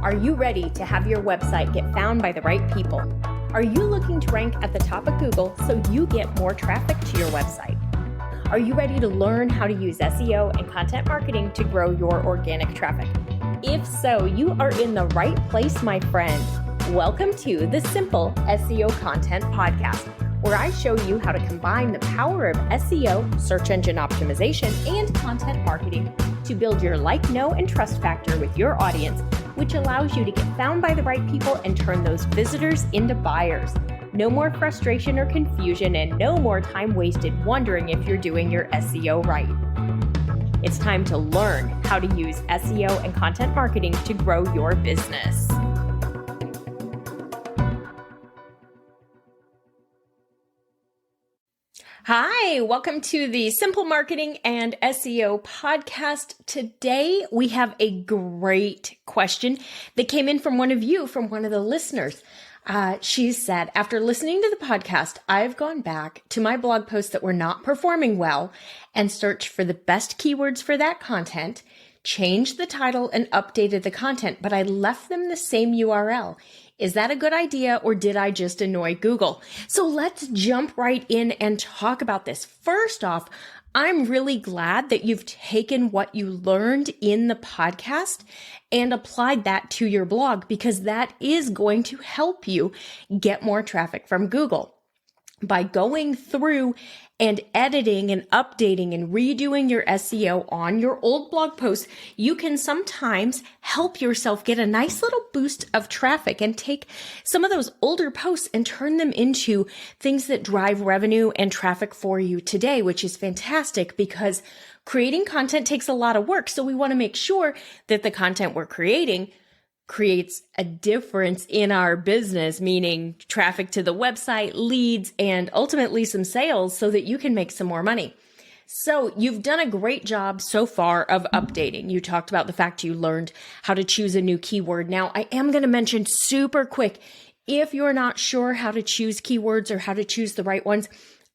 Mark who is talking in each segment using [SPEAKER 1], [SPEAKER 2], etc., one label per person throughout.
[SPEAKER 1] Are you ready to have your website get found by the right people? Are you looking to rank at the top of Google so you get more traffic to your website? Are you ready to learn how to use SEO and content marketing to grow your organic traffic? If so, you are in the right place, my friend. Welcome to the Simple SEO Content Podcast, where I show you how to combine the power of SEO, search engine optimization, and content marketing to build your like, know, and trust factor with your audience, which allows you to get found by the right people and turn those visitors into buyers. No more frustration or confusion, and no more time wasted wondering if you're doing your SEO right. It's time to learn how to use SEO and content marketing to grow your business. Hi, welcome to the Simple Marketing and SEO podcast. Today, we have a great question that came in from one of the listeners. She said, after listening to the podcast, I've gone back to my blog posts that were not performing well and searched for the best keywords for that content, changed the title and updated the content, but I left them the same URL. Is that a good idea, or did I just annoy Google? So let's jump right in and talk about this. First off, I'm really glad that you've taken what you learned in the podcast and applied that to your blog, because that is going to help you get more traffic from Google. By going through and editing and updating and redoing your SEO on your old blog posts, you can sometimes help yourself get a nice little boost of traffic and take some of those older posts and turn them into things that drive revenue and traffic for you today, which is fantastic because creating content takes a lot of work. So we want to make sure that the content we're creating creates a difference in our business, meaning traffic to the website, leads, and ultimately some sales so that you can make some more money. So you've done a great job so far of updating. You talked about the fact you learned how to choose a new keyword. Now, I am going to mention super quick, if you're not sure how to choose keywords or how to choose the right ones,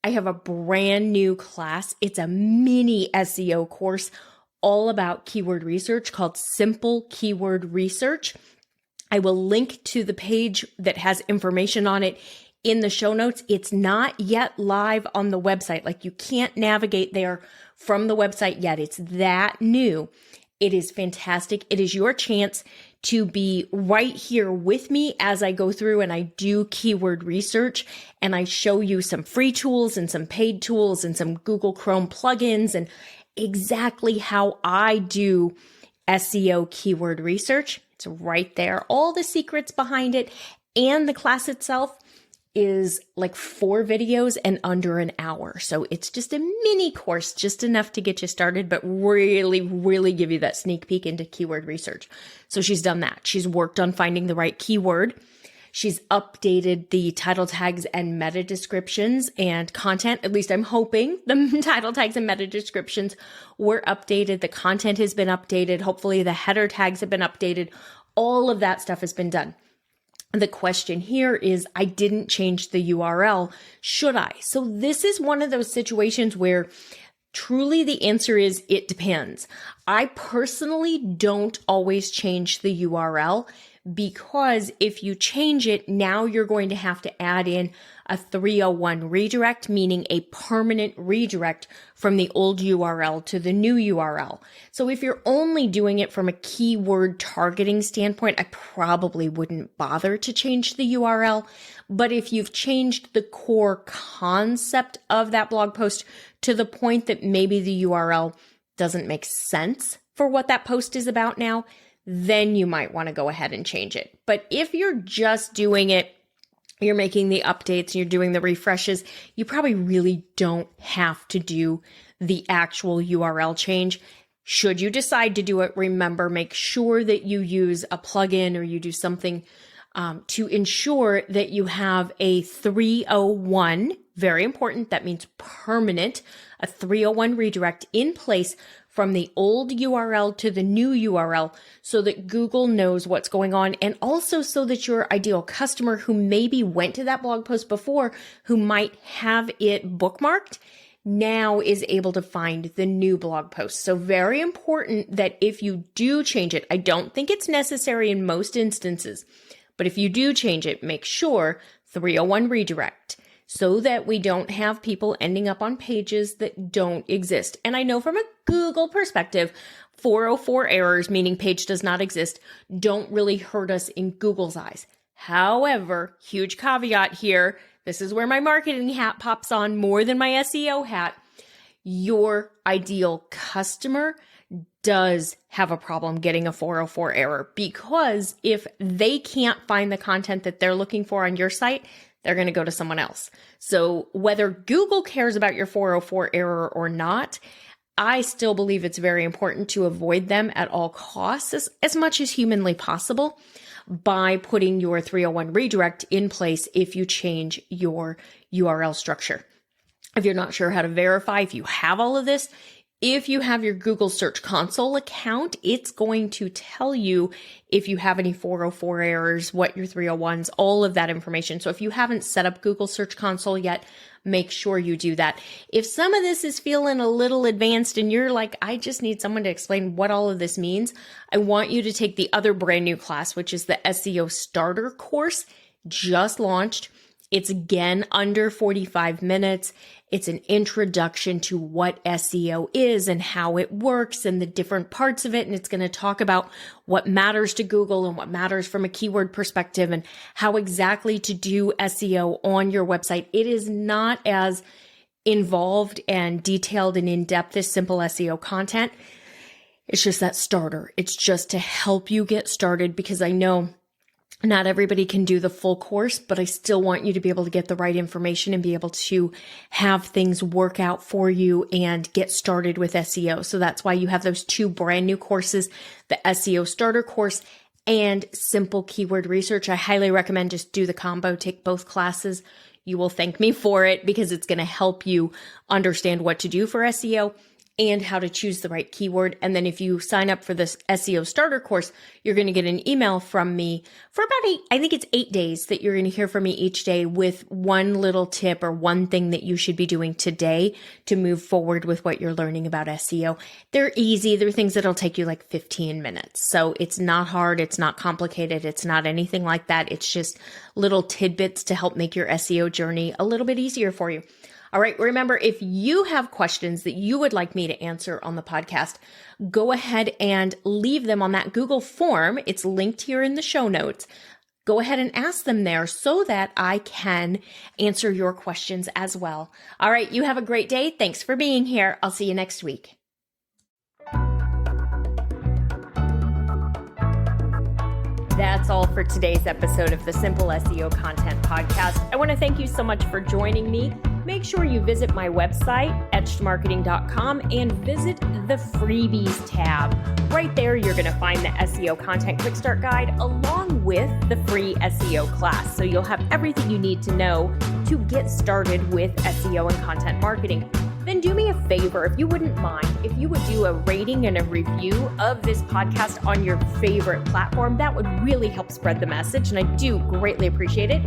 [SPEAKER 1] I have a brand new class. It's a mini SEO course all about keyword research called Simple Keyword Research. I will link to the page that has information on it in the show notes. It's not yet live on the website. Like, you can't navigate there from the website yet. It's that new. It is fantastic. It is your chance to be right here with me as I go through and I do keyword research, and I show you some free tools and some paid tools and some Google Chrome plugins and exactly how I do SEO keyword research. It's right there. All the secrets behind it, and the class itself is like 4 videos and under an hour. So it's just a mini course, just enough to get you started, but really, really give you that sneak peek into keyword research. So she's done that. She's worked on finding the right keyword. She's updated the title tags and meta descriptions and content. At least I'm hoping the title tags and meta descriptions were updated. The content has been updated. Hopefully the header tags have been updated. All of that stuff has been done. The question here is, I didn't change the URL. Should I? So this is one of those situations where truly the answer is it depends. I personally don't always change the URL, because if you change it, now you're going to have to add in a 301 redirect, meaning a permanent redirect from the old URL to the new URL. So if you're only doing it from a keyword targeting standpoint, I probably wouldn't bother to change the URL. But if you've changed the core concept of that blog post to the point that maybe the URL doesn't make sense for what that post is about now, then you might want to go ahead and change it. But if you're just doing it, you're making the updates, you're doing the refreshes, you probably really don't have to do the actual URL change. Should you decide to do it, remember, make sure that you use a plugin or you do something to ensure that you have a 301, very important, that means permanent, a 301 redirect in place from the old URL to the new URL so that Google knows what's going on, and also so that your ideal customer who maybe went to that blog post before, who might have it bookmarked, now is able to find the new blog post. So very important that if you do change it, I don't think it's necessary in most instances, but if you do change it, make sure 301 redirect so that we don't have people ending up on pages that don't exist. And I know from a Google perspective, 404 errors, meaning page does not exist, don't really hurt us in Google's eyes. However, huge caveat here, this is where my marketing hat pops on more than my SEO hat. Your ideal customer does have a problem getting a 404 error, because if they can't find the content that they're looking for on your site, they're going to go to someone else. So whether Google cares about your 404 error or not, I still believe it's very important to avoid them at all costs as much as humanly possible by putting your 301 redirect in place if you change your URL structure. If you're not sure how to verify, if you have all of this, if you have your Google Search Console account, it's going to tell you if you have any 404 errors, what your 301s, all of that information. So if you haven't set up Google Search Console yet, make sure you do that. If some of this is feeling a little advanced and you're like, I just need someone to explain what all of this means, I want you to take the other brand new class, which is the SEO Starter course, just launched. It's again under 45 minutes. It's an introduction to what SEO is and how it works and the different parts of it. And it's going to talk about what matters to Google and what matters from a keyword perspective and how exactly to do SEO on your website. It is not as involved and detailed and in-depth as simple SEO content. It's just that starter. It's just to help you get started, because I know not everybody can do the full course, but I still want you to be able to get the right information and be able to have things work out for you and get started with SEO. So that's why you have those two brand new courses, the SEO Starter course and Simple Keyword Research. I highly recommend just do the combo, take both classes. You will thank me for it, because it's going to help you understand what to do for SEO and how to choose the right keyword. And then if you sign up for this SEO Starter course, you're going to get an email from me for about 8 days that you're going to hear from me each day with one little tip or one thing that you should be doing today to move forward with what you're learning about SEO. They're easy. They're things that'll take you like 15 minutes. So it's not hard. It's not complicated. It's not anything like that. It's just little tidbits to help make your SEO journey a little bit easier for you. All right. Remember, if you have questions that you would like me to answer on the podcast, go ahead and leave them on that Google form. It's linked here in the show notes. Go ahead and ask them there so that I can answer your questions as well. All right. You have a great day. Thanks for being here. I'll see you next week. That's all for today's episode of the Simple SEO Content Podcast. I want to thank you so much for joining me. Make sure you visit my website, etchedmarketing.com, and visit the freebies tab. Right there, you're going to find the SEO Content Quick Start Guide along with the free SEO class. So you'll have everything you need to know to get started with SEO and content marketing. Then do me a favor, if you wouldn't mind, if you would do a rating and a review of this podcast on your favorite platform. That would really help spread the message, and I do greatly appreciate it.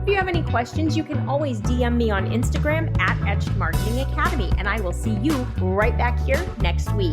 [SPEAKER 1] If you have any questions, you can always DM me on Instagram at Etched Marketing Academy, and I will see you right back here next week.